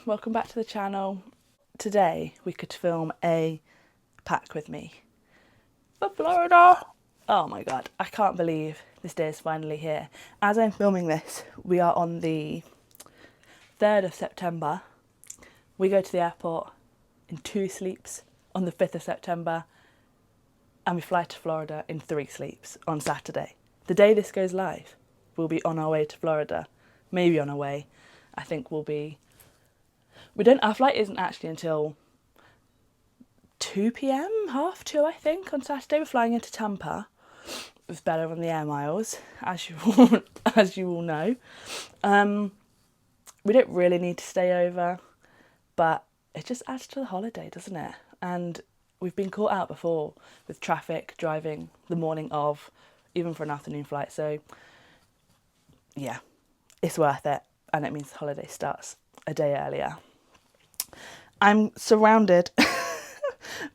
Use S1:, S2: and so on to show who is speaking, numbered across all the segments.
S1: welcome back to the channel. Today we could film a pack with me for Florida. Oh my god, I can't believe this day is finally here. As I'm filming this, we are on the 3rd of September. We go to the airport in 2 sleeps on the 5th of September and we fly to Florida in 3 sleeps on Saturday. The day this goes live, we'll be on our way to Florida. Maybe on our way. I think we'll be... Our flight isn't actually until 2 p.m, half 2 I think, on Saturday. We're flying into Tampa. It's better on the air miles, as you all know. We don't really need to stay over, but it just adds to the holiday, doesn't it? And we've been caught out before with traffic, driving the morning of, even for an afternoon flight. So yeah, it's worth it. And it means the holiday starts a day earlier. I'm surrounded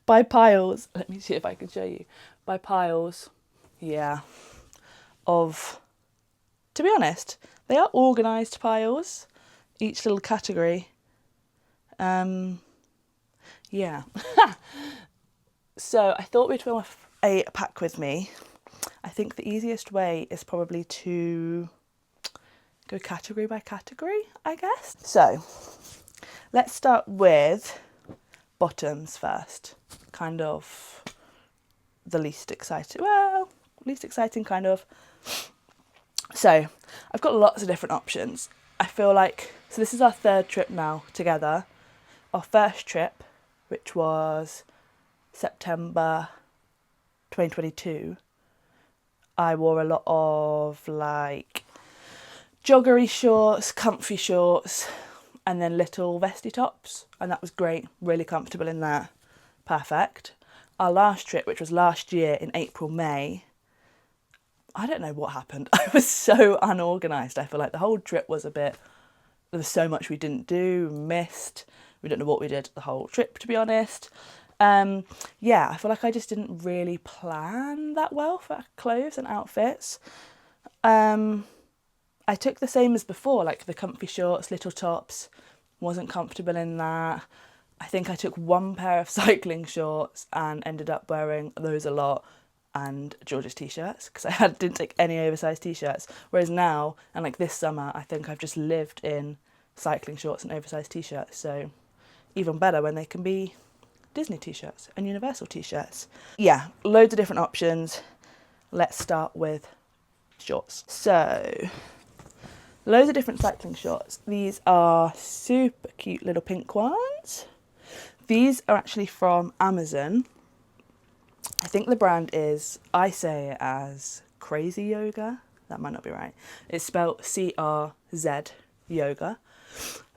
S1: by piles. Let me see if I can show you. By piles, yeah, of, to be honest, they are organised piles, each little category. Yeah. So I thought we'd film a pack with me. I think the easiest way is probably to go category by category, I guess. So let's start with bottoms first. Kind of the least exciting, kind of. So I've got lots of different options. I feel like, so this is our 3rd trip now together. Our first trip, which was September 2022, I wore a lot of like joggery shorts, comfy shorts, and then little vesty tops, and that was great, really comfortable in that, perfect. Our last trip, which was last year in April, May, I don't know what happened. I was so unorganised. I feel like the whole trip was there was so much we didn't do, missed, we don't know what we did the whole trip, to be honest. Yeah, I feel like I just didn't really plan that well for clothes and outfits. I took the same as before, like the comfy shorts, little tops, wasn't comfortable in that. I think I took 1 pair of cycling shorts and ended up wearing those a lot, and George's t-shirts, because I didn't take any oversized t-shirts. Whereas now, and like this summer, I think I've just lived in cycling shorts and oversized t-shirts, so even better when they can be Disney t-shirts and Universal t-shirts. Yeah, loads of different options. Let's start with shorts. So, loads of different cycling shorts. These are super cute little pink ones. These are actually from Amazon. I think the brand is, I say it as Crazy Yoga. That might not be right. It's spelled CRZ Yoga.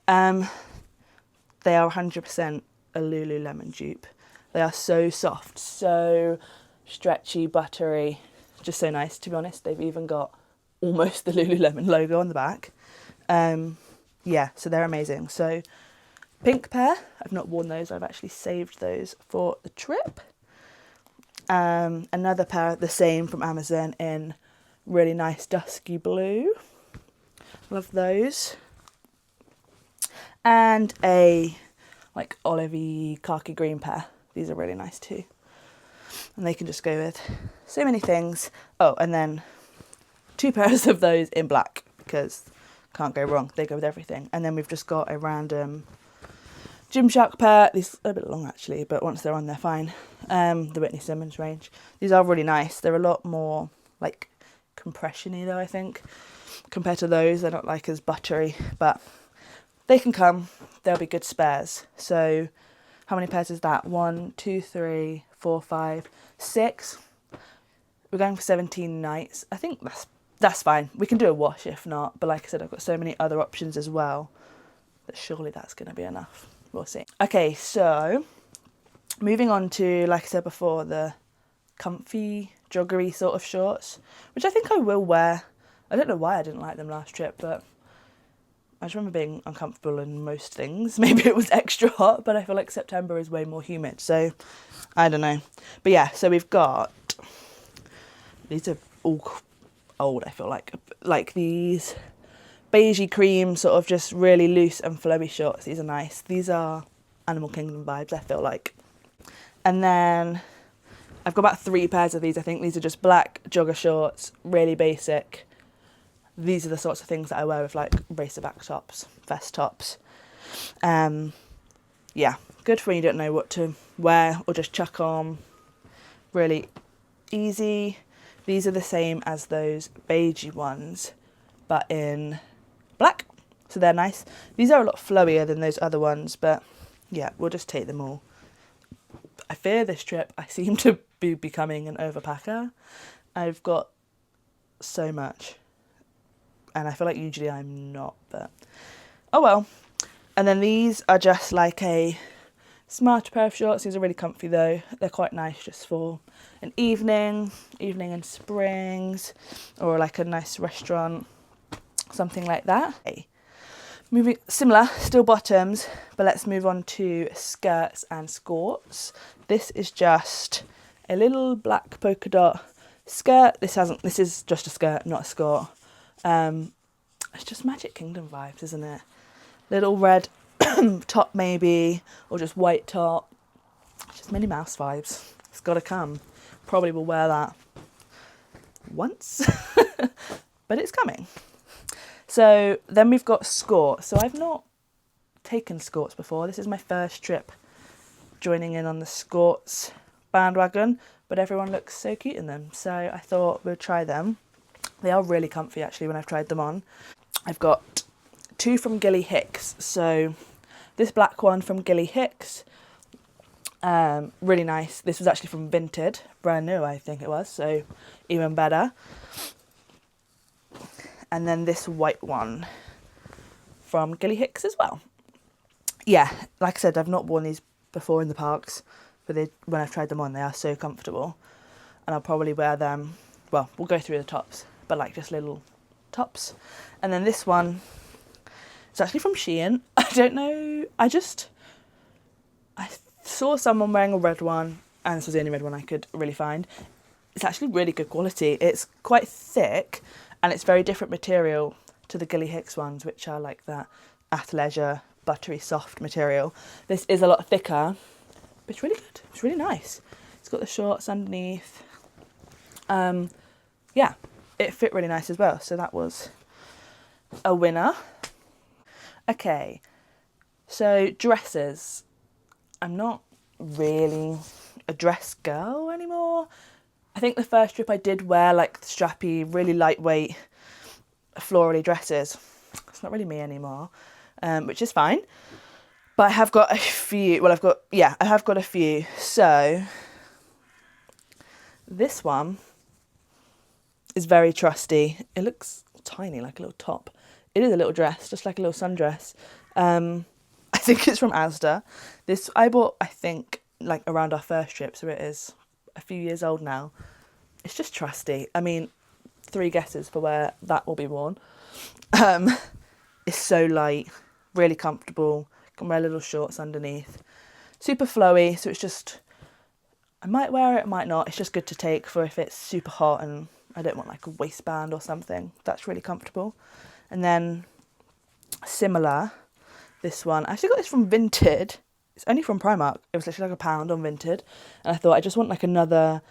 S1: They are 100% a Lululemon dupe. They are so soft, so stretchy, buttery, just so nice, to be honest. They've even got almost the Lululemon logo on the back. Yeah, so they're amazing. So pink pair, I've not worn those, I've actually saved those for the trip. Another pair, the same from Amazon, in really nice dusky blue. Love those. And a like olivey khaki green pair. These are really nice too. And they can just go with so many things. Oh, and then 2 pairs of those in black, because can't go wrong. They go with everything. And then we've just got a random Gymshark pair. These are a bit long actually, but once they're on, they're fine. The Whitney Simmons range. These are really nice. They're a lot more like compression-y though, I think, compared to those. They're not like as buttery, but they can come. They'll be good spares. So how many pairs is that? 1, 2, 3, 4, 5, 6. We're going for 17 nights. I think that's fine. We can do a wash if not, but like I said, I've got so many other options as well that surely that's going to be enough. We'll see. Okay, so moving on to, like I said before, the comfy joggery sort of shorts, which I think I will wear. I don't know why I didn't like them last trip, but I just remember being uncomfortable in most things. Maybe it was extra hot, but I feel like September is way more humid, so I don't know. But yeah, so we've got, these are all old, I feel like these beigey cream, sort of just really loose and flowy shorts. These are nice. These are Animal Kingdom vibes, I feel like. And then I've got about 3 pairs of these. I think these are just black jogger shorts, really basic. These are the sorts of things that I wear with like racerback tops, vest tops. Yeah, good for when you don't know what to wear or just chuck on. Really easy. These are the same as those beigey ones, but in black, so they're nice. These are a lot flowier than those other ones, but yeah, we'll just take them all. I fear this trip I seem to be becoming an overpacker. I've got so much, and I feel like usually I'm not, but oh well. And then these are just like a smarter pair of shorts. These are really comfy though. They're quite nice just for an evening in Springs, or like a nice restaurant, something like that. Okay. Moving similar, still bottoms, but let's move on to skirts and skorts. This is just a little black polka dot skirt. This is just a skirt, not a skort. It's just Magic Kingdom vibes, isn't it? Little red top maybe, or just white top. Just Minnie Mouse vibes. It's got to come. Probably will wear that once, but it's coming. So then we've got skorts. So I've not taken skorts before. This is my first trip joining in on the skorts bandwagon, but everyone looks so cute in them. So I thought we'll try them. They are really comfy actually when I've tried them on. I've got 2 from Gilly Hicks. So this black one from Gilly Hicks, really nice. This was actually from Vinted, brand new I think it was, so even better. And then this white one from Gilly Hicks as well. Yeah, like I said, I've not worn these before in the parks, but when I've tried them on, they are so comfortable. And I'll probably wear them, well, we'll go through the tops, but like just little tops. And then this one, it's actually from Shein. I don't know, I saw someone wearing a red one, and this was the only red one I could really find. It's actually really good quality. It's quite thick, and it's very different material to the Gilly Hicks ones, which are like that athleisure, buttery, soft material. This is a lot thicker, but it's really good. It's really nice. It's got the shorts underneath. Yeah, it fit really nice as well. So that was a winner. Okay, so dresses. I'm not really a dress girl anymore. I think the first trip I did wear like strappy, really lightweight, florally dresses. It's not really me anymore, which is fine. But I have got a few. Well, I have got a few. So this one is very trusty. It looks tiny, like a little top. It is a little dress, just like a little sundress. I think it's from Asda. This I bought, I think, like around our first trip, so it is a few years old now. It's just trusty. I mean, 3 guesses for where that will be worn. It's so light, really comfortable. Can wear little shorts underneath. Super flowy, so it's just, I might wear it, might not. It's just good to take for if it's super hot and I don't want like a waistband or something. That's really comfortable. And then similar, this one, I actually got this from Vinted. It's only from Primark. It was literally like £1 on Vinted. And I thought I just want like another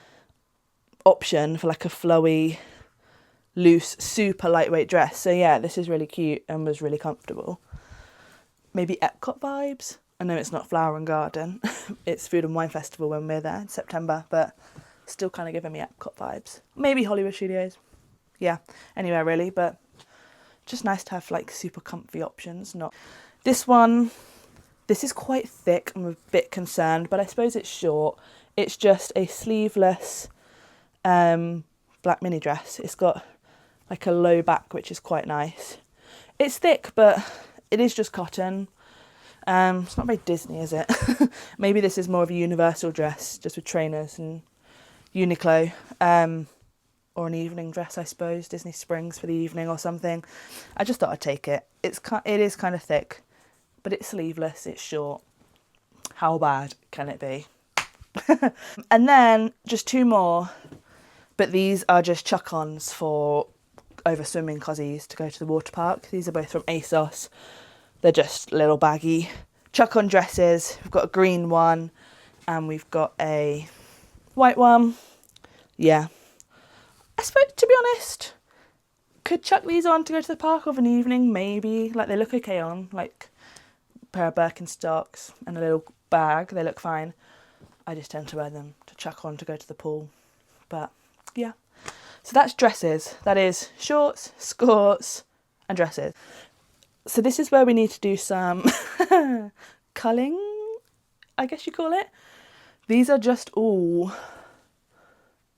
S1: option for like a flowy, loose, super lightweight dress. So yeah, this is really cute and was really comfortable. Maybe Epcot vibes. I know it's not Flower and Garden. It's Food and Wine Festival when we're there in September, but still kind of giving me Epcot vibes. Maybe Hollywood Studios. Yeah, anywhere really, but just nice to have like super comfy options. Not this one. This is quite thick. I'm a bit concerned, but I suppose it's short. It's just a sleeveless black mini dress. It's got like a low back, which is quite nice. It's thick, but it is just cotton. It's not very Disney, is it? Maybe this is more of a universal dress, just with trainers and Uniqlo. Or an evening dress, I suppose. Disney Springs for the evening or something. I just thought I'd take it. It is kind of thick, but it's sleeveless, it's short. How bad can it be? And then just 2 more, but these are just chuck-ons for over swimming cozies to go to the water park. These are both from ASOS. They're just little baggy chuck-on dresses. We've got a green one and we've got a white one. Yeah. I suppose, to be honest, could chuck these on to go to the park of an evening, maybe. Like, they look okay on, like a pair of Birkenstocks and a little bag. They look fine. I just tend to wear them to chuck on to go to the pool. But, yeah. So that's dresses. That is shorts, skorts and dresses. So this is where we need to do some culling, I guess you call it. These are just all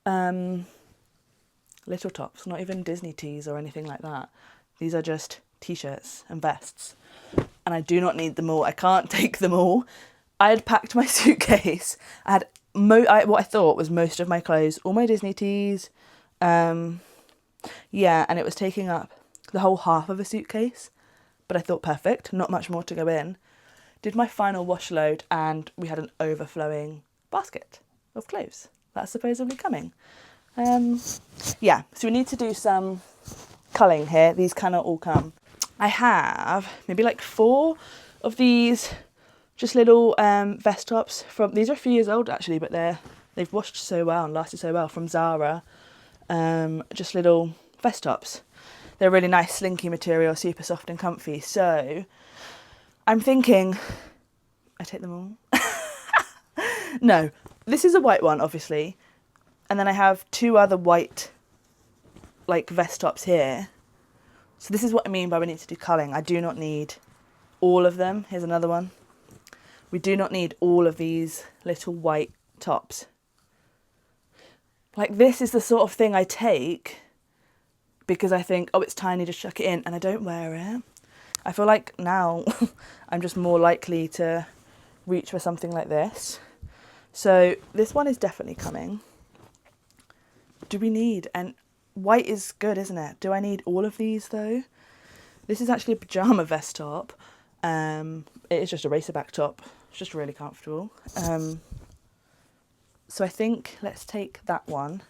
S1: little tops, not even Disney tees or anything like that. These are just t-shirts and vests. And I do not need them all. I can't take them all. I had packed my suitcase. I had what I thought was most of my clothes, all my Disney tees. Yeah, and it was taking up the whole half of a suitcase. But I thought, perfect, not much more to go in. Did my final wash load and we had an overflowing basket of clothes. That's supposedly coming. Yeah, so we need to do some culling here. These cannot all come. I have maybe like 4 of these just little vest tops from, these are a few years old actually, but they've washed so well and lasted so well, from Zara. Just little vest tops. They're really nice, slinky material, super soft and comfy. So I'm thinking, I take them all. No, this is a white one, obviously. And then I have 2 other white, like, vest tops here. So this is what I mean by we need to do culling. I do not need all of them. Here's another one. We do not need all of these little white tops. Like, this is the sort of thing I take because I think, oh, it's tiny, just chuck it in, and I don't wear it. I feel like now I'm just more likely to reach for something like this. So this one is definitely coming. Do we need, and white is good, isn't it? Do I need all of these though? This is actually a pyjama vest top. It is just a racerback top. It's just really comfortable. So I think let's take that one.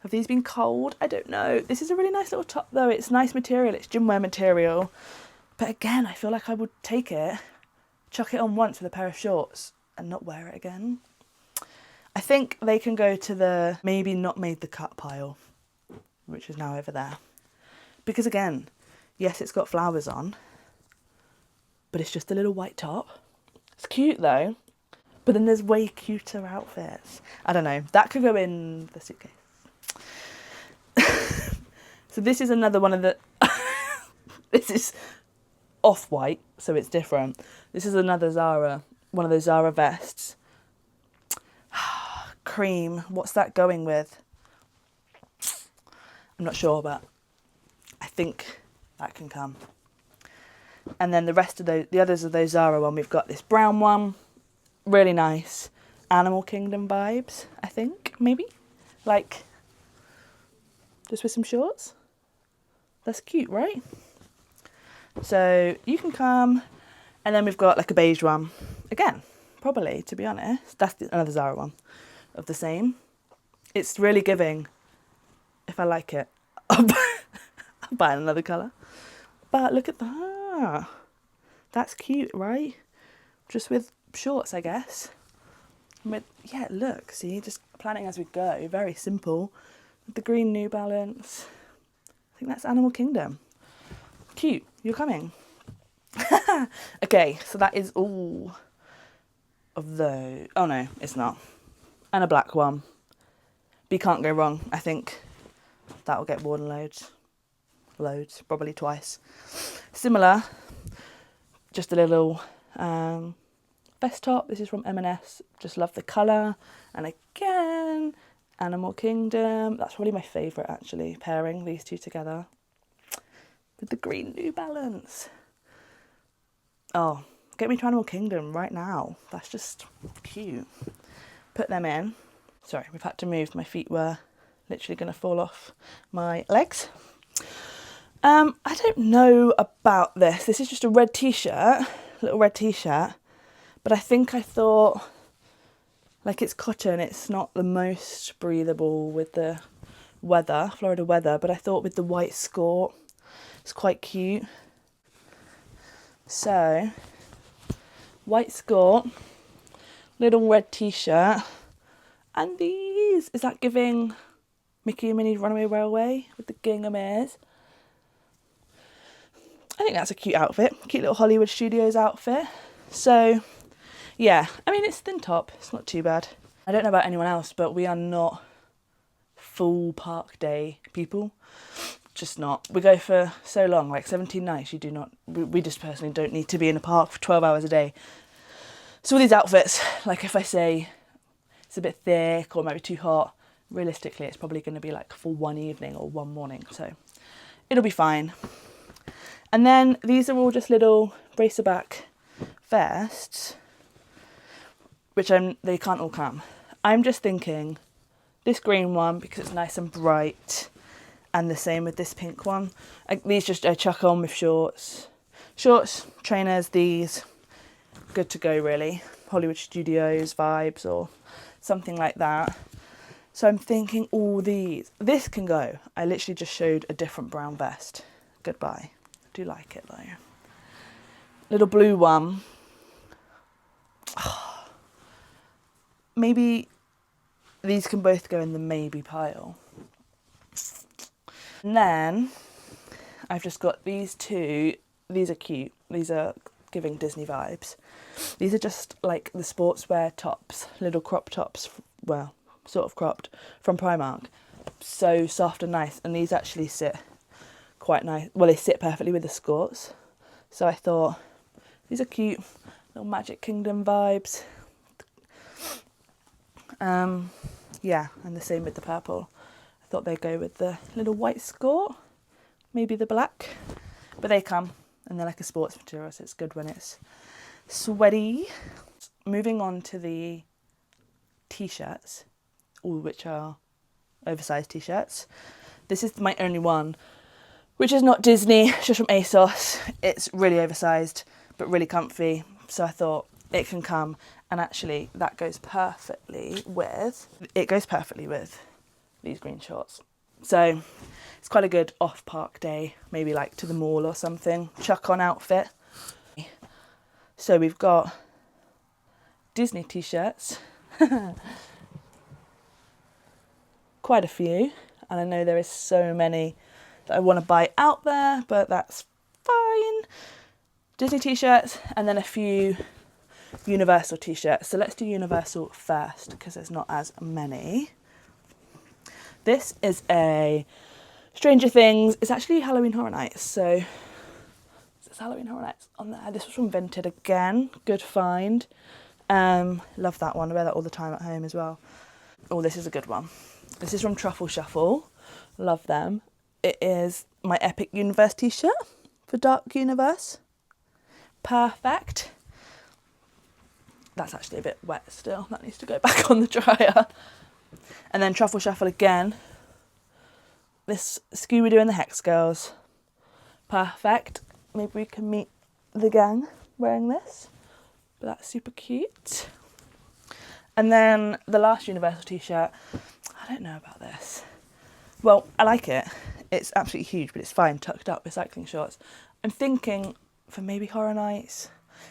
S1: Have these been cold? I don't know. This is a really nice little top though. It's nice material. It's gym wear material. But again, I feel like I would take it, chuck it on once with a pair of shorts and not wear it again. I think they can go to the maybe not made the cut pile, which is now over there. Because again, yes, it's got flowers on, but it's just a little white top. It's cute though. But then there's way cuter outfits. I don't know. That could go in the suitcase. So this is another one of the... This is off-white, so it's different. This is another Zara, one of those Zara vests. Cream. What's that going with? I'm not sure, but I think that can come. And then the rest of those, the others of those Zara one, we've got this brown one. Really nice. Animal Kingdom vibes, I think, maybe. Like, just with some shorts. That's cute, right? So you can come. And then we've got like a beige one. Again, probably, to be honest. That's another Zara one of the same. It's really giving. If I like it, I'll buy another colour. But look at that. That's cute, right? Just with shorts, I guess. With, yeah, look, see, just planning as we go. Very simple. With the green New Balance. I think that's Animal Kingdom. Cute. You're coming. Okay, so that is all of those. Oh no, it's not. And a black one. But you can't go wrong. I think that will get worn loads. Loads, probably twice. Similar, just a little vest top. This is from M&S. Just love the colour. And again, Animal Kingdom. That's probably my favourite actually, pairing these two together. With the green New Balance. Oh, get me to Animal Kingdom right now. That's just cute. Put them in. Sorry, we've had to move. My feet were literally going to fall off my legs. I don't know about this. This is just a red t-shirt, little red t-shirt. But I think I thought, like, it's cotton. It's not the most breathable with the weather, Florida weather, but I thought with the white skort, it's quite cute. So, white skort, little red t-shirt, and these. Is that giving Mickey and Minnie's Runaway Railway with the gingham ears? I think that's a cute outfit, cute little Hollywood Studios outfit. So, yeah, I mean, it's thin top, it's not too bad. I don't know about anyone else, but we are not full park day people. Just not. We go for so long, like 17 nights, we just personally don't need to be in a park for 12 hours a day. So all these outfits, like if I say it's a bit thick or maybe too hot, realistically it's probably going to be like for one evening or one morning, so it'll be fine. And then these are all just little racerback vests, which they can't all come. I'm just thinking this green one because it's nice and bright, and the same with this pink one. These just I chuck on with shorts, trainers, these, good to go really. Hollywood Studios vibes or something like that. So I'm thinking all these. This can go. I literally just showed a different brown vest. Goodbye. I do like it though. Little blue one. Oh, maybe these can both go in the maybe pile. And then I've just got these two. These are cute. These are giving Disney vibes. These are just like the sportswear tops, little crop tops, well, sort of cropped, from Primark. So soft and nice, and these actually sit quite nice. Well, they sit perfectly with the skorts. So I thought, these are cute, little Magic Kingdom vibes. Yeah, and the same with the purple. I thought they'd go with the little white skort, maybe the black, but they come, and they're like a sports material, so it's good when it's sweaty. Moving on to the t-shirts, all which are oversized t-shirts. This is my only one, which is not Disney, it's just from ASOS. It's really oversized, but really comfy, so I thought it can come, and actually that goes perfectly with, these green shorts. So it's quite a good off-park day, maybe like to the mall or something, chuck on outfit. So we've got Disney t-shirts, quite a few, and I know there is so many that I want to buy out there, but that's fine. Disney t-shirts, and then a few Universal t-shirts. So let's do Universal first because there's not as many. This is a Stranger Things. It's actually Halloween Horror Nights, so it's Halloween Horror Nights on there. This was from Vinted again, good find. Love that one, I wear that all the time at home as well. Oh, this is a good one. This is from Truffle Shuffle, love them. It is my Epic Universe t-shirt for Dark Universe. Perfect. That's actually a bit wet still, that needs to go back on the dryer. And then Truffle Shuffle again. This Scooby-Doo and the Hex Girls. Perfect. Maybe we can meet the gang wearing this. But that's super cute. And then the last Universal t-shirt. I don't know about this. Well, I like it. It's absolutely huge, but it's fine, tucked up with cycling shorts. I'm thinking for maybe Horror Nights.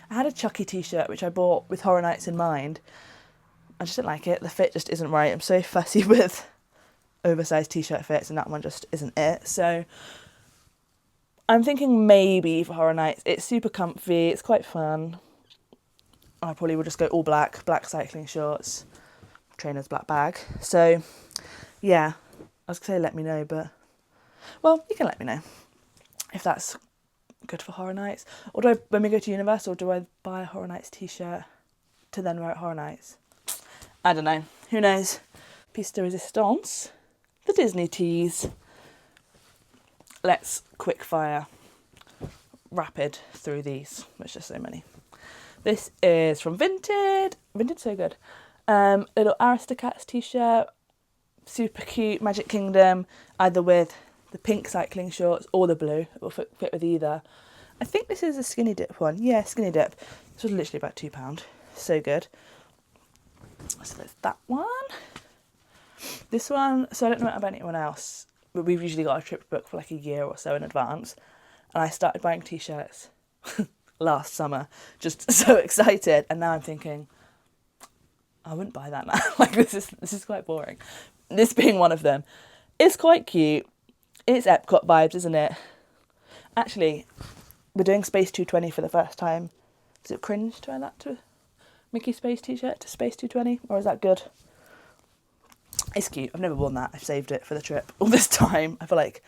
S1: I had a Chucky t-shirt which I bought with Horror Nights in mind. I just didn't like it. The fit just isn't right. I'm so fussy with oversized t-shirt fits, and that one just isn't it. So I'm thinking maybe for Horror Nights. It's super comfy. It's quite fun. I probably would just go all black cycling shorts, trainers, black bag. So yeah, I was going to say let me know, but well, you can let me know if that's good for Horror Nights. Or when we go to Universal, do I buy a Horror Nights t-shirt to then wear at Horror Nights? I don't know. Who knows? Piece de resistance. The Disney tees. Let's quick fire rapid through these. There's just so many. This is from Vinted. Vinted's so good. Little Aristocats t-shirt. Super cute. Magic Kingdom. Either with the pink cycling shorts or the blue. It will fit with either. I think this is a skinny dip one. Yeah, skinny dip. This was literally about £2. So good. So there's that one. This one, so I don't know about anyone else, but we've usually got a trip booked for like a year or so in advance. And I started buying t-shirts last summer, just so excited. And now I'm thinking, I wouldn't buy that now. Like this is quite boring. This being one of them. It's quite cute. It's Epcot vibes, isn't it? Actually, we're doing Space 220 for the first time. Is it cringe to wear that to Mickey Space t-shirt to Space 220? Or is that good? It's cute. I've never worn that. I've saved it for the trip all this time. I feel like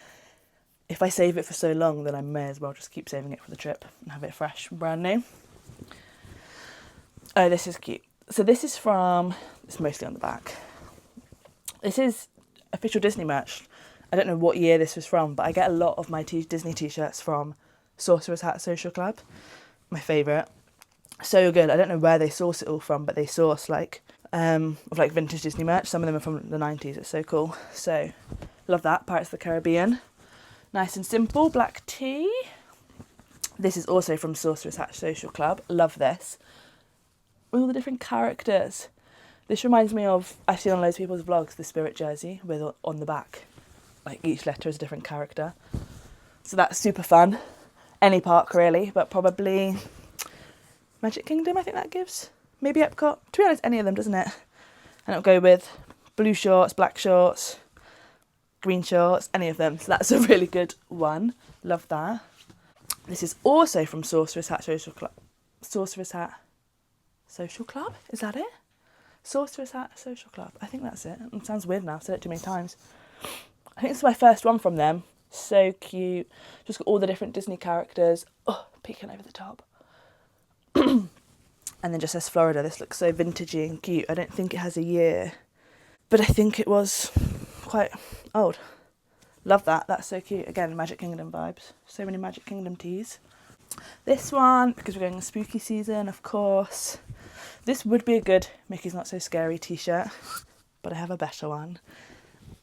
S1: if I save it for so long, then I may as well just keep saving it for the trip and have it fresh and brand new. Oh, this is cute. So this is from, it's mostly on the back. This is official Disney merch. I don't know what year this was from, but I get a lot of my Disney t-shirts from Sorcerer's Hat Social Club. My favourite. So good. I don't know where they source it all from, but they source like of like vintage Disney merch. Some of them are from the 90s. It's so cool. So love that. Pirates of the Caribbean. Nice and simple. Black tea. This is also from Sorcerer's Hat Social Club. Love this. All the different characters. This reminds me of, I've seen on loads of people's vlogs, the Spirit jersey with on the back, like each letter is a different character. So that's super fun. Any park really, but probably Magic Kingdom, I think that gives. Maybe Epcot. To be honest, any of them, doesn't it? And it'll go with blue shorts, black shorts, green shorts, any of them. So that's a really good one. Love that. This is also from Sorcerer's Hat Social Club. Sorcerer's Hat Social Club? Is that it? Sorcerer's Hat Social Club. I think that's it. It sounds weird now. I've said it too many times. I think this is my first one from them. So cute. Just got all the different Disney characters. Oh, peeking over the top. And then just says Florida. This looks so vintagey and cute. I don't think it has a year, but I think it was quite old. Love that. That's so cute. Again, Magic Kingdom vibes. So many Magic Kingdom teas. This one, because we're going in spooky season, of course. This would be a good Mickey's Not So Scary t-shirt, but I have a better one.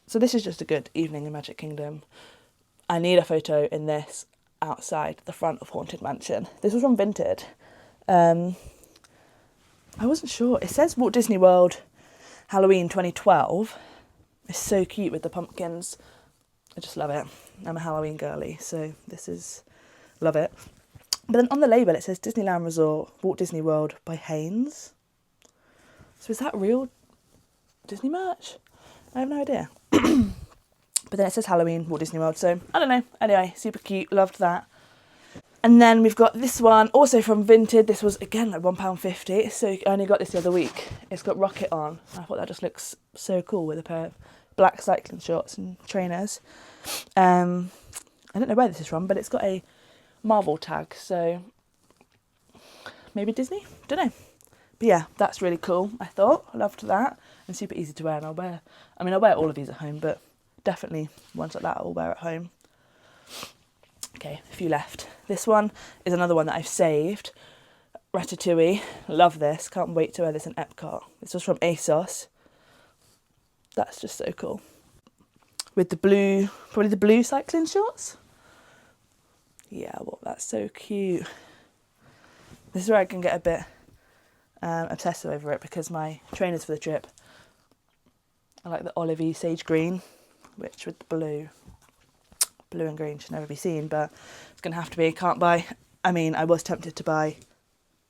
S1: So this is just a good evening in Magic Kingdom. I need a photo in this outside the front of Haunted Mansion. This was from Vinted. I wasn't sure. It says Walt Disney World Halloween 2012. It's so cute with the pumpkins. I just love it. I'm a Halloween girly, so this is, love it. But then on the label it says Disneyland Resort, Walt Disney World by Haynes. So is that real Disney merch? I have no idea. But then it says Halloween, Walt Disney World, so I don't know. Anyway, super cute, loved that. And then we've got this one, also from Vinted. This was, again, like £1.50. So I only got this the other week. It's got Rocket on. I thought that just looks so cool with a pair of black cycling shorts and trainers. I don't know where this is from, but it's got a Marvel tag, so maybe Disney? Don't know. But yeah, that's really cool, I thought. I loved that. And super easy to wear, and I'll wear all of these at home, but definitely ones like that I'll wear at home. Okay, a few left. This one is another one that I've saved. Ratatouille. Love this. Can't wait to wear this in Epcot. This was from ASOS. That's just so cool. With the blue, probably the blue cycling shorts. Yeah, well, that's so cute. This is where I can get a bit obsessive over it, because my trainers for the trip are like the olivey sage green, which with the blue and green should never be seen, but it's going to have to be. Can't buy. I mean, I was tempted to buy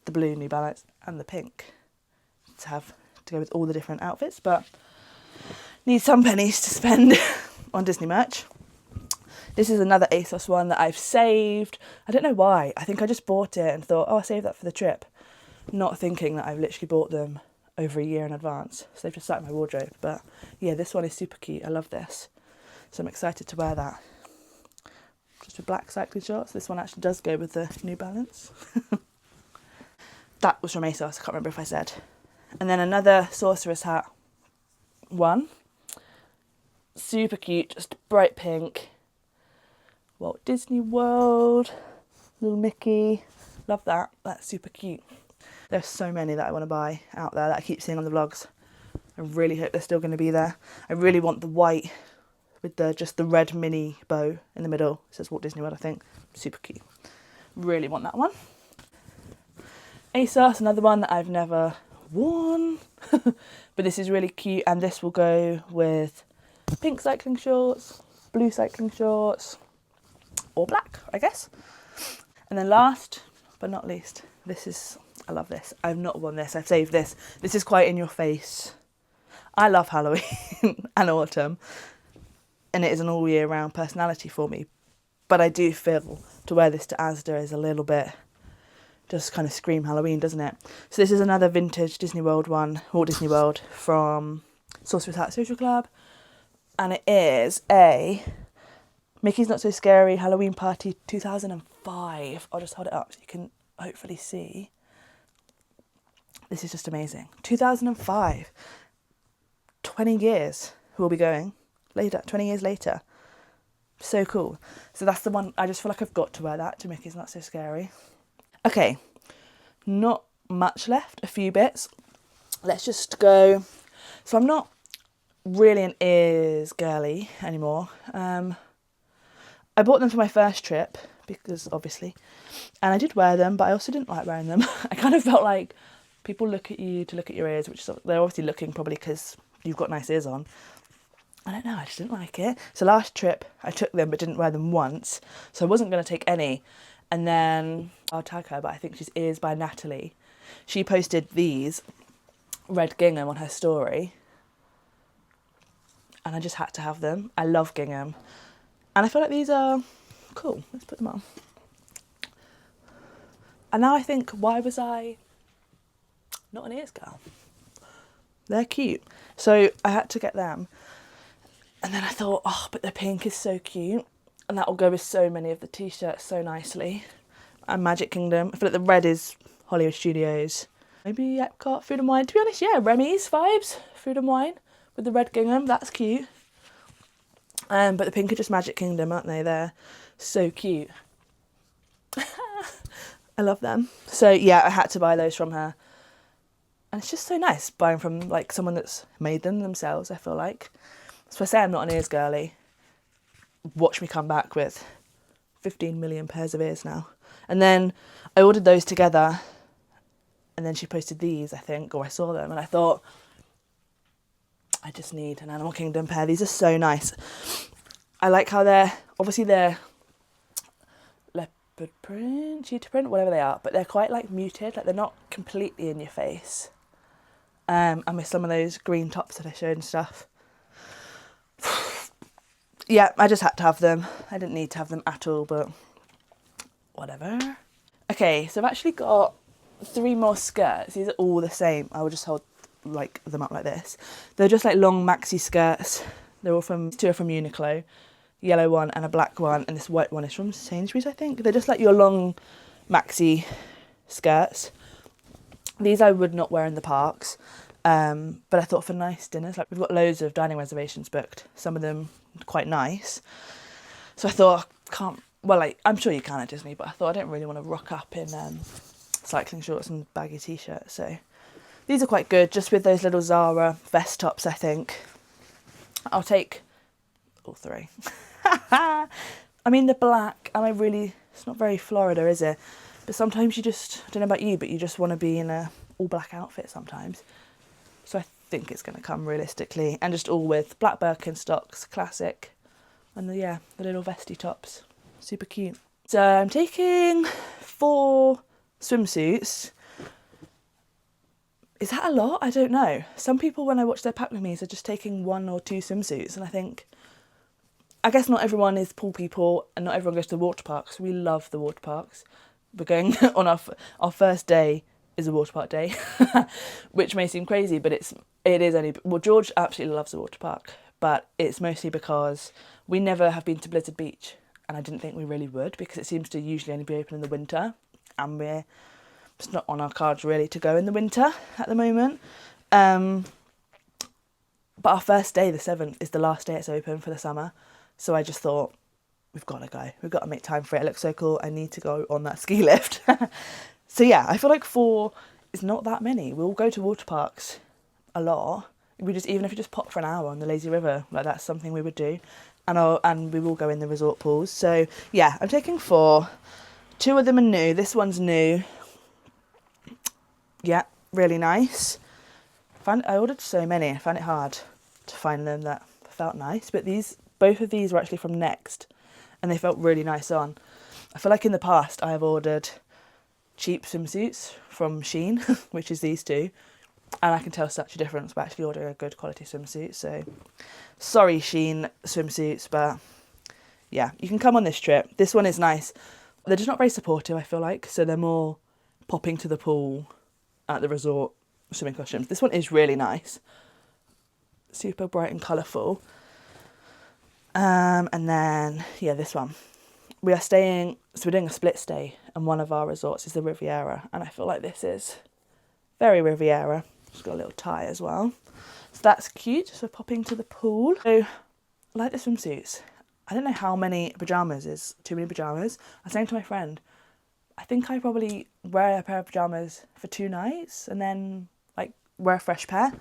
S1: the blue New Balance and the pink to go with all the different outfits, but need some pennies to spend on Disney merch. This is another ASOS one that I've saved. I don't know why. I think I just bought it and thought, oh, I'll save that for the trip, not thinking that I've literally bought them over a year in advance. So they've just sat in my wardrobe. But yeah, this one is super cute. I love this. So I'm excited to wear that. Just with black cycling shorts. This one actually does go with the New Balance. That was from ASOS. I can't remember if I said. And then another Sorcerer's Hat one. Super cute. Just bright pink. Walt Disney World. Little Mickey. Love that. That's super cute. There's so many that I want to buy out there that I keep seeing on the vlogs. I really hope they're still going to be there. I really want the white with just the red mini bow in the middle. It says Walt Disney World, I think. Super cute. Really want that one. ASOS, another one that I've never worn. But this is really cute, and this will go with pink cycling shorts, blue cycling shorts, or black, I guess. And then last but not least, I love this. I've not worn this, I've saved this. This is quite in your face. I love Halloween and autumn, and it is an all year round personality for me. But I do feel to wear this to Asda is a little bit, just kind of scream Halloween, doesn't it? So this is another vintage Disney World one, Walt Disney World, from Sorcerer's Hat Social Club. And it is a Mickey's Not So Scary Halloween Party 2005. I'll just hold it up so you can hopefully see. This is just amazing. 2005. 20 years we'll be going later, 20 years later. So cool. So that's the one, I just feel like I've got to wear that to Mickey's Not So Scary. Okay, not much left, a few bits. Let's just go. So I'm not really an ears girly anymore. I bought them for my first trip because obviously, and I did wear them, but I also didn't like wearing them. I kind of felt like people look at you to look at your ears, which is, they're obviously looking probably because you've got nice ears on. I don't know, I just didn't like it. So last trip I took them but didn't wear them once, so I wasn't going to take any. And then I'll tag her, but I think she's Ears by Natalie. She posted these red gingham on her story, and I just had to have them. I love gingham, and I feel like these are cool. Let's put them on. And now I think, why was I not an ears girl? They're cute. So I had to get them. And then I thought, oh, but the pink is so cute. And that will go with so many of the t-shirts so nicely. And Magic Kingdom. I feel like the red is Hollywood Studios. Maybe Epcot, Food and Wine. To be honest, yeah, Remy's vibes. Food and Wine with the red gingham. That's cute. But the pink are just Magic Kingdom, aren't they? They're so cute. I love them. So yeah, I had to buy those from her. And it's just so nice buying from like someone that's made them themselves, I feel like. So I say I'm not an ears girly. Watch me come back with 15 million pairs of ears now. And then I ordered those together, and then she posted these, I think, or I saw them, and I thought, I just need an Animal Kingdom pair. These are so nice. I like how they're leopard print, cheetah print, whatever they are, but they're quite like muted, like they're not completely in your face. And with some of those green tops that I showed and stuff. Yeah, I just had to have them. I didn't need to have them at all, but whatever. Okay, so I've actually got 3 more skirts. These are all the same. I will just hold like them up like this. They're just like long maxi skirts. They're all from, 2 are from Uniqlo. Yellow one and a black one, and this white one is from Sainsbury's, I think. They're just like your long maxi skirts. These I would not wear in the parks, but I thought for nice dinners, like we've got loads of dining reservations booked, some of them quite nice. So I thought, I'm sure you can at Disney, but I thought I don't really want to rock up in cycling shorts and baggy t-shirts. So these are quite good, just with those little Zara vest tops, I think. I'll take all 3. I mean, the black, it's not very Florida, is it? But sometimes you just, I don't know about you, but you just want to be in a all black outfit sometimes. So I think it's going to come realistically, and just all with black Birkenstocks, classic. And the little vesty tops, super cute. So I'm taking 4 swimsuits. Is that a lot? I don't know. Some people, when I watch their pack with me, are just taking 1 or 2 swimsuits, and I think, I guess not everyone is pool people, and not everyone goes to the water parks. We love the water parks. We're going on our first day is a water park day, which may seem crazy, but it is only, well, George absolutely loves the water park, but it's mostly because we never have been to Blizzard Beach, and I didn't think we really would, because it seems to usually only be open in the winter, and it's not on our cards really to go in the winter at the moment. But our first day, the 7th, is the last day it's open for the summer, so I just thought, we've got to go. We've got to make time for it. It looks so cool. I need to go on that ski lift. So yeah, I feel like 4 is not that many. We'll go to water parks a lot. Even if we just pop for an hour on the lazy river, like that's something we would do. And we will go in the resort pools. So yeah, I'm taking 4. 2 of them are new. This one's new. Yeah, really nice. I ordered so many, I found it hard to find them that felt nice, but both of these were actually from Next and they felt really nice on. I feel like in the past I have ordered cheap swimsuits from Shein, which is these two, and I can tell such a difference by actually ordering a good quality swimsuit. So sorry Shein swimsuits, but yeah, you can come on this trip. This one is nice. They're just not very supportive, I feel like, so they're more popping to the pool at the resort swimming costumes. This one is really nice, super bright and colourful. And then yeah, this one, we are staying, so we're doing a split stay, and one of our resorts is the Riviera, and I feel like this is very Riviera. It's got a little tie as well, so that's cute. So popping to the pool. So I like the swimsuits. I don't know how many pyjamas is too many pyjamas. I was saying to my friend, I think I probably wear a pair of pyjamas for 2 nights and then like wear a fresh pair.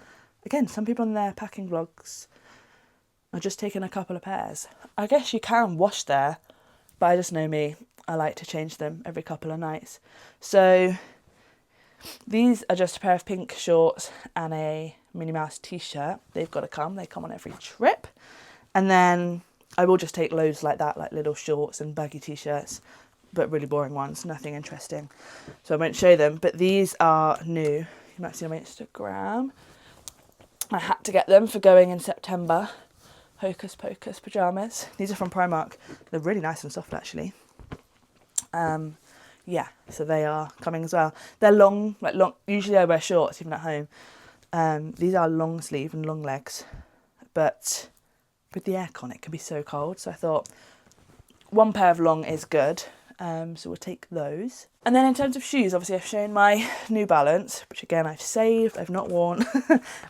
S1: Again, some people on their packing vlogs are just taking a couple of pairs. I guess you can wash there, but I just know me, I like to change them every couple of nights. So these are just a pair of pink shorts and a Minnie Mouse t-shirt. They've got to come, they come on every trip. And then I will just take loads like that, like little shorts and baggy t-shirts, but really boring ones, nothing interesting. So I won't show them, but these are new. You might see on my Instagram. I had to get them for going in September. Hocus Pocus pyjamas. These are from Primark. They're really nice and soft actually. Yeah, so they are coming as well. They're long, usually I wear shorts even at home. These are long sleeve and long legs, but with the aircon it can be so cold, so I thought one pair of long is good. So we'll take those. And then in terms of shoes, obviously I've shown my New Balance, which again I've saved, I've not worn.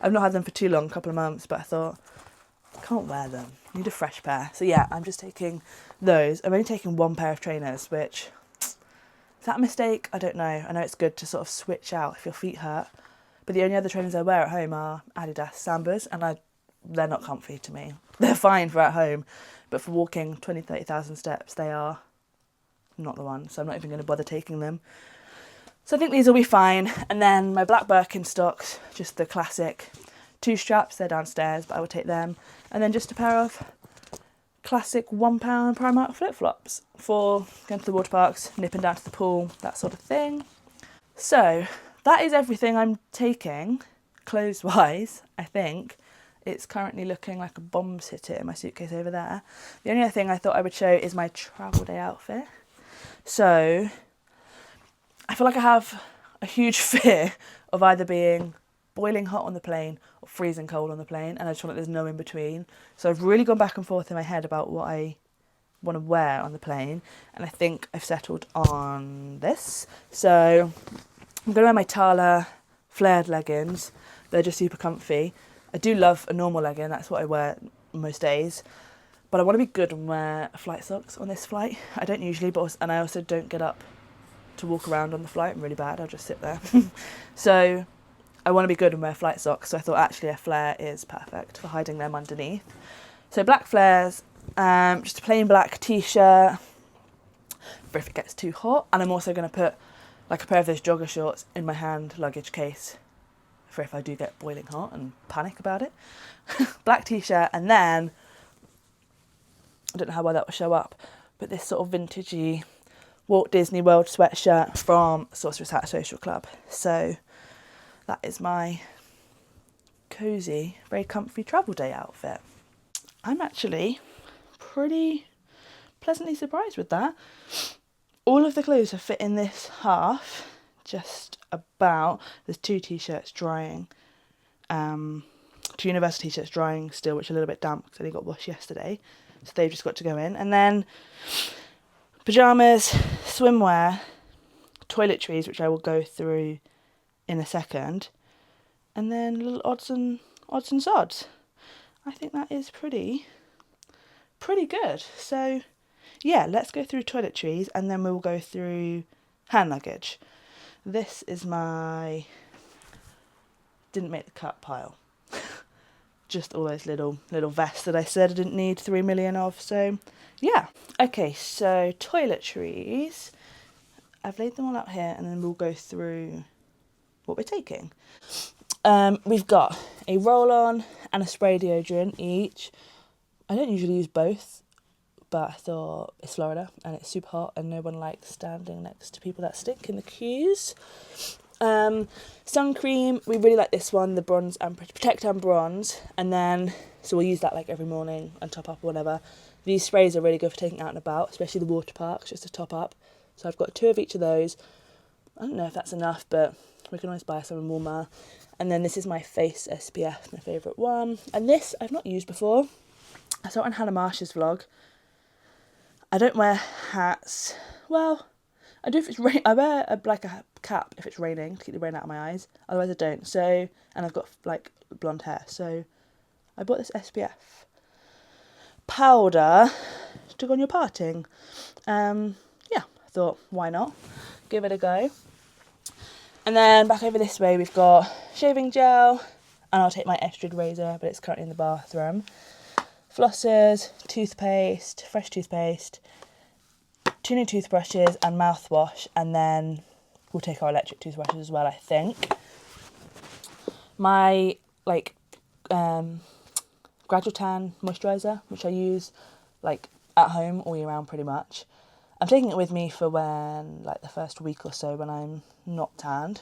S1: I've not had them for too long, a couple of months, but I thought, I can't wear them, I need a fresh pair. So yeah, I'm just taking those. I'm only taking one pair of trainers, which, is that a mistake? I don't know. I know it's good to sort of switch out if your feet hurt, but the only other trainers I wear at home are Adidas Sambas, and they're not comfy to me. They're fine for at home, but for walking 20,000-30,000 steps, they are not the one, so I'm not even going to bother taking them. So I think these will be fine. And then my black Birkenstocks, just the classic 2 straps, they're downstairs, but I will take them. And then just a pair of classic £1 Primark flip-flops for going to the water parks, nipping down to the pool, that sort of thing. So that is everything I'm taking, clothes-wise, I think. It's currently looking like a bomb sitter in my suitcase over there. The only other thing I thought I would show is my travel day outfit. So I feel like I have a huge fear of either being boiling hot on the plane or freezing cold on the plane, and I just feel like there's no in between. So I've really gone back and forth in my head about what I want to wear on the plane, and I think I've settled on this. So I'm going to wear my Tala flared leggings. They're just super comfy. I do love a normal legging, that's what I wear most days. But I want to be good and wear flight socks on this flight. I don't usually, and I also don't get up to walk around on the flight. I'm really bad, I'll just sit there. So I want to be good and wear flight socks. So I thought actually a flare is perfect for hiding them underneath. So black flares, just a plain black t-shirt for if it gets too hot. And I'm also going to put like a pair of those jogger shorts in my hand luggage case for if I do get boiling hot and panic about it. Black t-shirt, and then I don't know how well that will show up, but this sort of vintagey Walt Disney World sweatshirt from Sorcerer's Hat Social Club. So that is my cosy, very comfy travel day outfit. I'm actually pretty pleasantly surprised with that. All of the clothes have fit in this half, just about. There's 2 t-shirts drying, 2 Universal t-shirts drying still, which are a little bit damp because they got washed yesterday. So they've just got to go in. And then pyjamas, swimwear, toiletries, which I will go through in a second. And then little odds and sods. I think that is pretty good. So yeah, let's go through toiletries and then we'll go through hand luggage. This is my didn't make the cut pile. Just all those little vests that I said I didn't need 3 million of. So yeah. Okay, so toiletries. I've laid them all out here and then we'll go through what we're taking. We've got a roll-on and a spray deodorant each. I don't usually use both, but I thought it's Florida and it's super hot and no one likes standing next to people that stink in the queues. Sun cream, we really like this one, the bronze and protect and bronze, and then so we'll use that like every morning and top up or whatever. These sprays are really good for taking out and about, especially the water parks, just to top up. So I've got 2 of each of those. I don't know if that's enough, but we can always buy some in Walmart. And then this is my face SPF, my favourite one, and this I've not used before. I saw it on Hannah Marsh's vlog. I don't wear hats. Well, I do if it's rain. I wear a cap if it's raining to keep the rain out of my eyes. Otherwise I don't. So, and I've got like blonde hair. So I bought this SPF powder to go on your parting. Yeah, I thought why not? Give it a go. And then back over this way we've got shaving gel, and I'll take my Estrid razor, but it's currently in the bathroom. Flossers, toothpaste, fresh toothpaste, 2 new toothbrushes and mouthwash, and then we'll take our electric toothbrushes as well, I think. My gradual tan moisturiser, which I use like at home all year round pretty much. I'm taking it with me for when like the first week or so when I'm not tanned.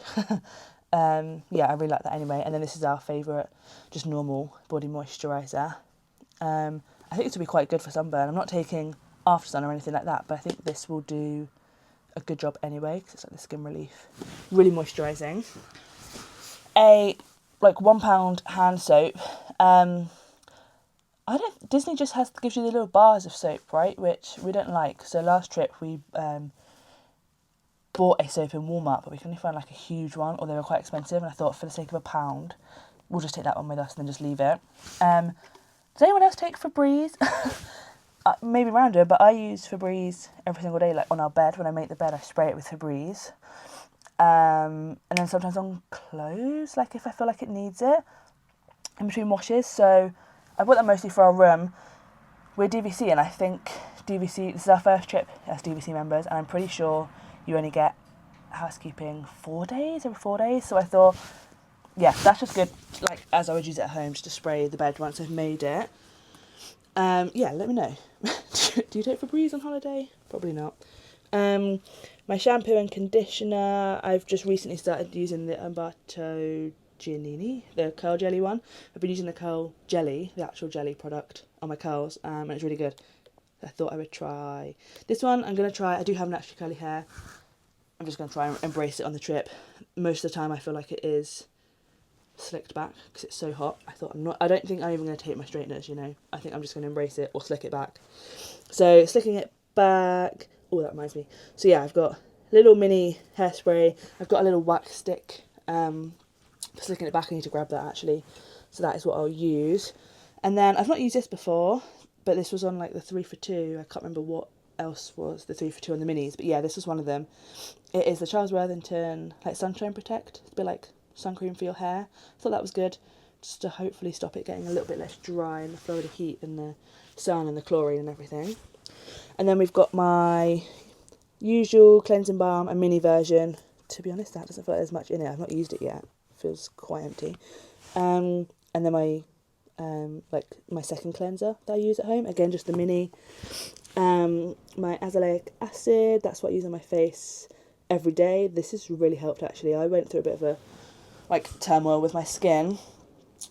S1: Yeah, I really like that anyway. And then this is our favourite just normal body moisturiser. I think this will be quite good for sunburn. I'm not taking after sun or anything like that, but I think this will do a good job anyway because it's like the skin relief, really moisturising. A like £1 hand soap. Disney just gives you the little bars of soap, right? Which we don't like. So last trip we bought a soap in Walmart, but we couldn't find like a huge one, or they were quite expensive. And I thought for the sake of £1, we'll just take that one with us and then just leave it. Does anyone else take Febreze? Maybe Miranda, but I use Febreze every single day, like on our bed. When I make the bed, I spray it with Febreze. And then sometimes on clothes, like if I feel like it needs it, in between washes. So I bought that mostly for our room. We're DVC, and I think DVC, this is our first trip as DVC members, and I'm pretty sure you only get housekeeping 4 days, every 4 days. So I thought, yeah, that's just good, like, as I would use it at home, just to spray the bed once I've made it. Yeah, let me know. Do you take Febreze on holiday? Probably not. My shampoo and conditioner, I've just recently started using the Umberto Giannini, the curl jelly one. I've been using the curl jelly, the actual jelly product, on my curls, and it's really good. I thought I would try this one. I do have naturally curly hair. I'm just going to try and embrace it on the trip. Most of the time I feel like it is slicked back because it's so hot. I don't think I'm even going to take my straighteners, you know. I think I'm just going to embrace it or slick it back. So slicking it back, oh, that reminds me. So yeah, I've got a little mini hairspray. I've got a little wax stick for slicking it back. I need to grab that actually. So that is what I'll use. And then I've not used this before, but this was on like the 3 for 2. I can't remember what else was the 3 for 2 on the minis, but yeah, this was one of them. It is the Charles Worthington like Sunshine Protect. It's a bit like sun cream for your hair. I thought that was good, just to hopefully stop it getting a little bit less dry in the Florida heat and the sun and the chlorine and everything. And then we've got my usual cleansing balm, a mini version. To be honest, that doesn't feel like there's much in it. I've not used it yet. It feels quite empty. And then my my second cleanser that I use at home, again just the mini. My azelaic acid, that's what I use on my face every day. This has really helped actually. I went through a bit of a turmoil with my skin,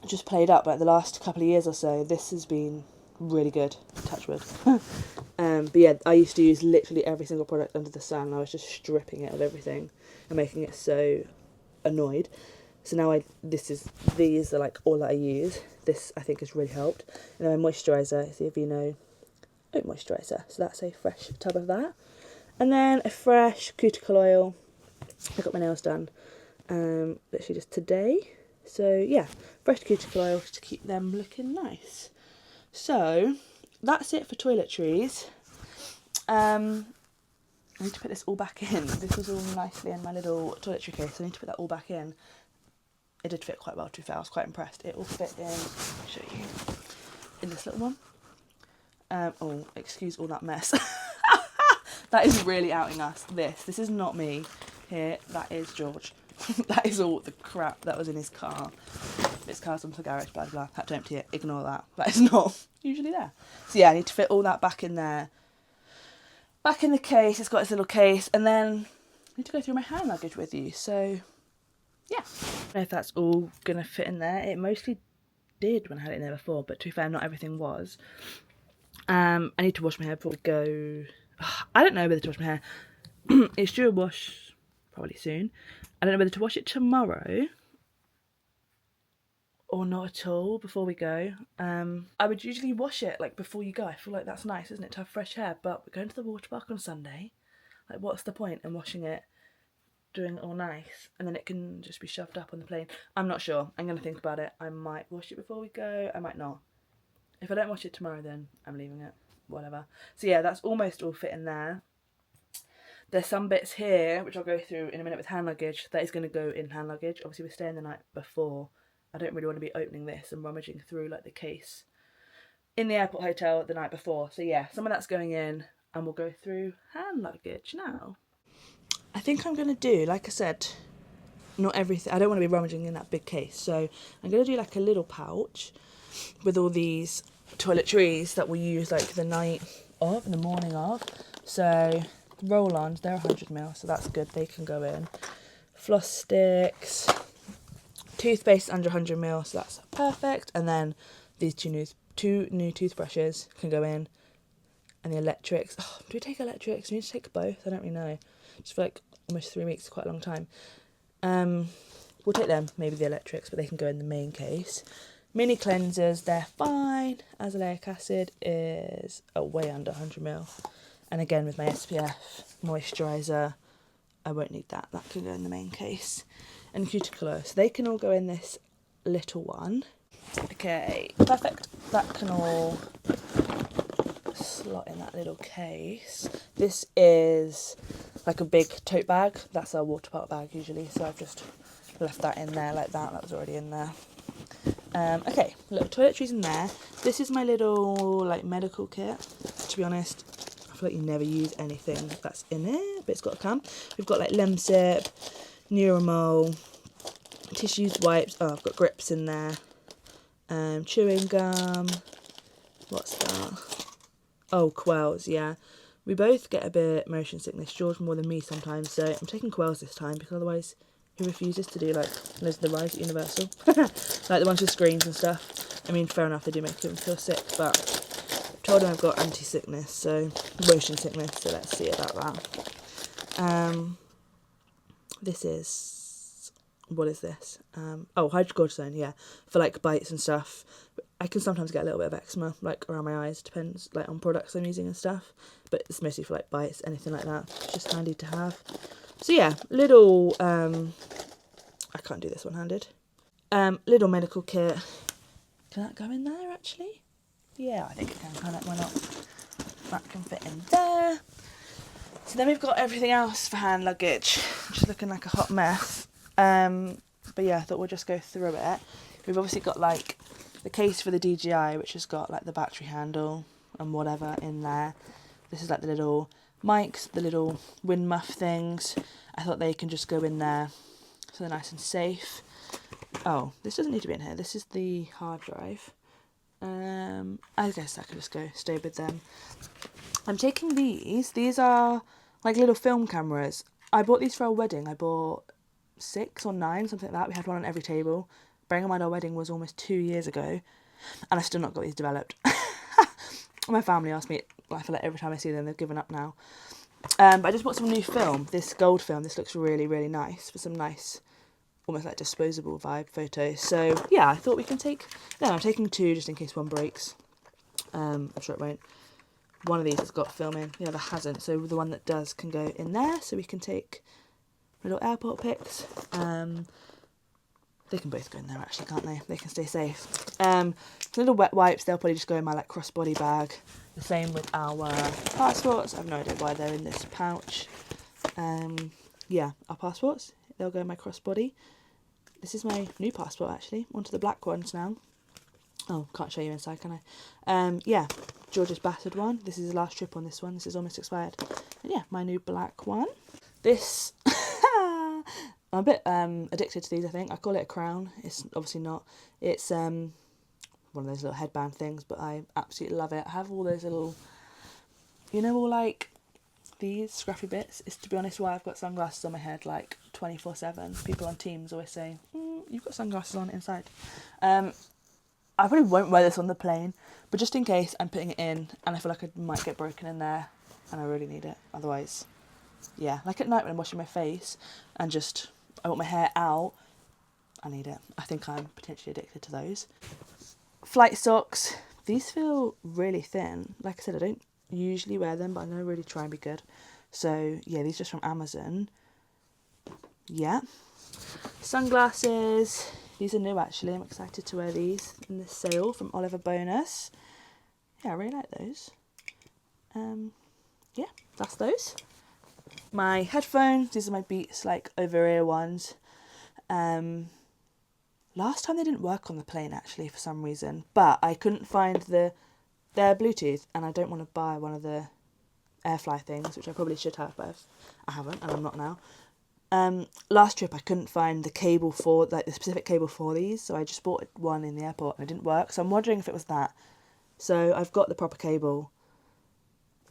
S1: just played up, but the last couple of years or so this has been really good, touch wood. But yeah, I used to use literally every single product under the sun. I was just stripping it of everything and making it so annoyed. So now these are like all that I use. This I think has really helped. And then my moisturiser, see if you know, oat moisturiser. So that's a fresh tub of that. And then a fresh cuticle oil. I got my nails done literally just today. So yeah, fresh cuticle oil to keep them looking nice. So that's it for toiletries. I need to put this all back in. This was all nicely in my little toiletry case, so I need to put that all back in. It did fit quite well, to be fair. I was quite impressed. It all fit in, I'll show you, in this little one. Oh, excuse all that mess. That is really outing us. This is not me here, that is George. That is all the crap that was in his car. His car's on the garage, blah, blah. Had to empty it. Ignore that. That is not usually there. So yeah, I need to fit all that back in there. Back in the case. It's got its little case. And then I need to go through my hand luggage with you. So yeah. I don't know if that's all going to fit in there. It mostly did when I had it in there before. But to be fair, not everything was. I need to wash my hair before we go. I don't know whether to wash my hair. It's due a wash probably soon. I don't know whether to wash it tomorrow or not at all before we go. I would usually wash it like before you go. I feel like that's nice, isn't it, to have fresh hair? But we're going to the water park on Sunday. Like, what's the point in washing it, doing it all nice, and then it can just be shoved up on the plane? I'm not sure. I'm going to think about it. I might wash it before we go. I might not. If I don't wash it tomorrow, then I'm leaving it. Whatever. So yeah, that's almost all fit in there. There's some bits here, which I'll go through in a minute with hand luggage, that is going to go in hand luggage. Obviously, we're staying the night before. I don't really want to be opening this and rummaging through like the case in the airport hotel the night before. So yeah, some of that's going in, and we'll go through hand luggage now. I think I'm going to do, like I said, not everything. I don't want to be rummaging in that big case. So I'm going to do like a little pouch with all these toiletries that we'll use like the night of and the morning of. So roll-ons, they're 100ml, so that's good, they can go in. Floss sticks, toothpaste under 100ml, so that's perfect. And then these two new toothbrushes can go in, and the electrics. Oh, do we take electrics? Do we need to take both? I don't really know. Just for like almost 3 weeks, quite a long time. We'll take them, maybe the electrics, but they can go in the main case. Mini cleansers, they're fine. Azelaic acid is way under 100ml. And again, with my SPF moisturiser, I won't need that. That can go in the main case. And cuticle, so they can all go in this little one. Okay, perfect. That can all slot in that little case. This is like a big tote bag. That's our water park bag usually, so I've just left that in there like that. That was already in there. Okay, little toiletries in there. This is my little like medical kit. To be honest, I feel like you never use anything that's in it, but it's got to come. We've got like Lemsip, Neuromol, tissues, wipes. Oh, I've got grips in there. Chewing gum. What's that? Oh, Quells, yeah. We both get a bit motion sickness, George more than me sometimes, so I'm taking Quells this time because otherwise he refuses to do like loads of the rides at Universal. Like the ones with screens and stuff. I mean, fair enough, they do make him feel sick, but I've told him I've got anti-sickness, so motion sickness, so let's see about that. This is, what is this? Oh, hydrocortisone, yeah, for like bites and stuff. I can sometimes get a little bit of eczema, like around my eyes, depends like on products I'm using and stuff, but it's mostly for like bites, anything like that. It's just handy to have. So yeah, little, I can't do this one-handed. Little medical kit. Can that go in there actually? Yeah, I think it can, can't it? Why not? That can fit in there. So then we've got everything else for hand luggage, which is looking like a hot mess. But yeah, I thought we'll just go through it. We've obviously got like the case for the DJI, which has got like the battery handle and whatever in there. This is like the little mics, the little wind muff things. I thought they can just go in there so they're nice and safe. Oh, this doesn't need to be in here. This is the hard drive. I guess that could just stay with them. I'm taking these. These are like little film cameras. I bought these for our wedding. I bought 6 or 9, something like that. We had one on every table. Bearing in mind our wedding was almost 2 years ago, and I've still not got these developed. My family asked me, I feel like every time I see them, they've given up now. But I just bought some new film, this gold film. This looks really, really nice for some nice, almost like disposable vibe photos. So yeah, I thought we can take, no, I'm taking 2 just in case one breaks. I'm sure it won't. One of these has got film in, the other hasn't. So the one that does can go in there, so we can take little airport pics. They can both go in there actually, can't they? They can stay safe. Little wet wipes, they'll probably just go in my like crossbody bag. The same with our passports. I have no idea why they're in this pouch. Yeah, our passports, they'll go in my crossbody. This is my new passport actually, onto the black ones now. Oh, can't show you inside, can I? Yeah, George's battered one. This is his last trip on this one. This is almost expired. And yeah, my new black one. This, I'm a bit addicted to these, I think. I call it a crown. It's obviously not. It's one of those little headband things, but I absolutely love it. I have all those little, you know, all like these scruffy bits. It's, to be honest, why I've got sunglasses on my head like 24/7. People on Teams always say, you've got sunglasses on inside. I probably won't wear this on the plane, but just in case, I'm putting it in and I feel like it might get broken in there and I really need it. Otherwise, yeah, like at night when I'm washing my face and just I want my hair out, I need it. I think I'm potentially addicted to those. Flight socks. These feel really thin. Like I said, I don't usually wear them, but I'm going to really try and be good. So yeah, these are just from Amazon. Yeah. Sunglasses. These are new actually. I'm excited to wear these in this sale from Oliver Bonus. Yeah, I really like those. Yeah, that's those. My headphones. These are my Beats like over-ear ones. Last time they didn't work on the plane actually for some reason, but I couldn't find their Bluetooth, and I don't want to buy one of the Airfly things, which I probably should have, but I haven't, and I'm not now. Last trip I couldn't find the cable for, like the specific cable for these, so I just bought one in the airport and it didn't work, so I'm wondering if it was that. So I've got the proper cable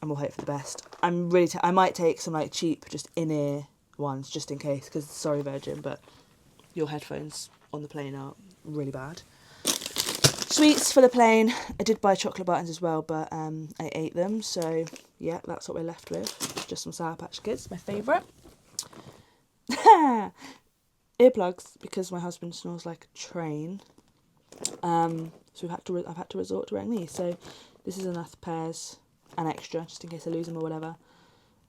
S1: and we'll hope for the best. I'm really, I might take some like cheap, just in-ear ones just in case, because sorry Virgin, but your headphones on the plane are really bad. Sweets for the plane. I did buy chocolate buttons as well, but I ate them, so yeah, that's what we're left with. Just some Sour Patch Kids, my favourite. Earplugs, because my husband snores like a train. So I've had to resort to wearing these. So this is enough pairs, an extra, just in case I lose them or whatever.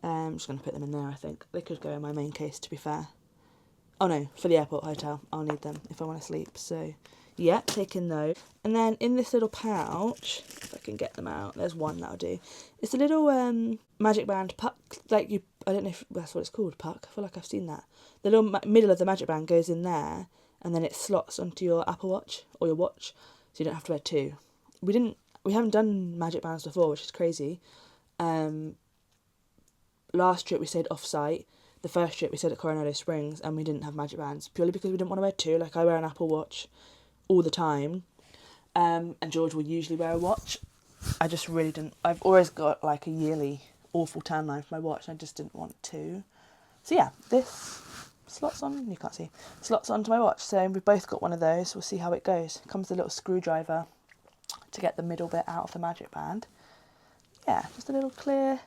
S1: I'm just going to put them in there, I think. They could go in my main case, to be fair. Oh no, for the airport hotel. I'll need them if I want to sleep. So yeah, taking those. And then in this little pouch, if I can get them out, there's one that'll do. It's a little magic band puck, like you, I don't know if that's what it's called, puck. I feel like I've seen that. The little middle of the magic band goes in there, and then it slots onto your Apple Watch or your watch, so you don't have to wear two. We haven't done magic bands before, which is crazy. Last trip we stayed off-site. The first trip we stayed at Coronado Springs, and we didn't have magic bands, purely because we didn't want to wear two. Like, I wear an Apple Watch all the time, and George will usually wear a watch. I just really didn't. I've always got like a yearly awful tan line for my watch, and I just didn't want to. So yeah, this slots on, you can't see, slots onto my watch. So we've both got one of those. We'll see how it goes. Comes with a little screwdriver to get the middle bit out of the magic band. Yeah, just a little clear.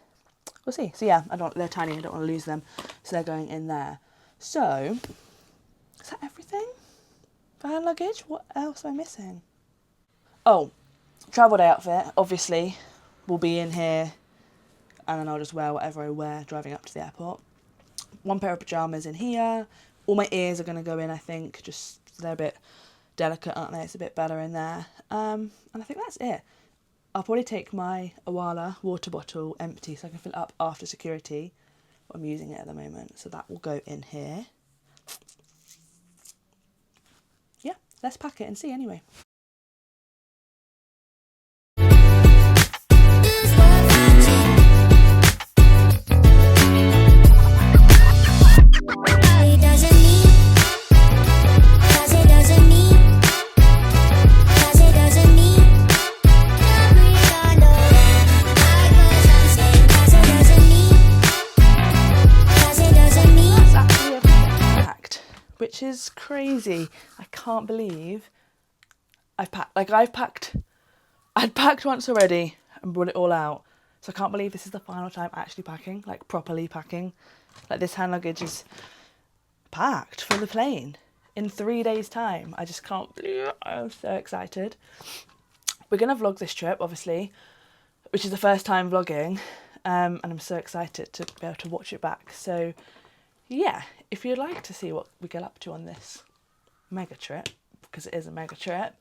S1: We'll see. So yeah, they're tiny, I don't want to lose them. So they're going in there. So, is that everything for hand luggage? What else am I missing? Oh, travel day outfit, obviously, will be in here, and then I'll just wear whatever I wear driving up to the airport. One pair of pyjamas in here. All my ears are going to go in, I think, just they're a bit delicate, aren't they? It's a bit better in there. And I think that's it. I'll probably take my Awala water bottle empty so I can fill it up after security. I'm using it at the moment, so that will go in here. Yeah, let's pack it and see anyway. Which is crazy. I can't believe I'd packed once already and brought it all out. So I can't believe this is the final time actually packing, like properly packing. Like, this hand luggage is packed for the plane in 3 days' time. I just can't believe it. I'm so excited. We're going to vlog this trip, obviously, which is the first time vlogging, and I'm so excited to be able to watch it back. So yeah, if you'd like to see what we get up to on this mega trip, because it is a mega trip,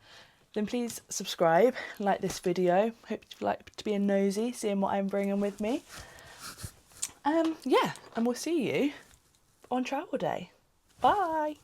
S1: then please subscribe, like this video. Hope you like to be a nosy, seeing what I'm bringing with me. Yeah, and we'll see you on travel day. Bye.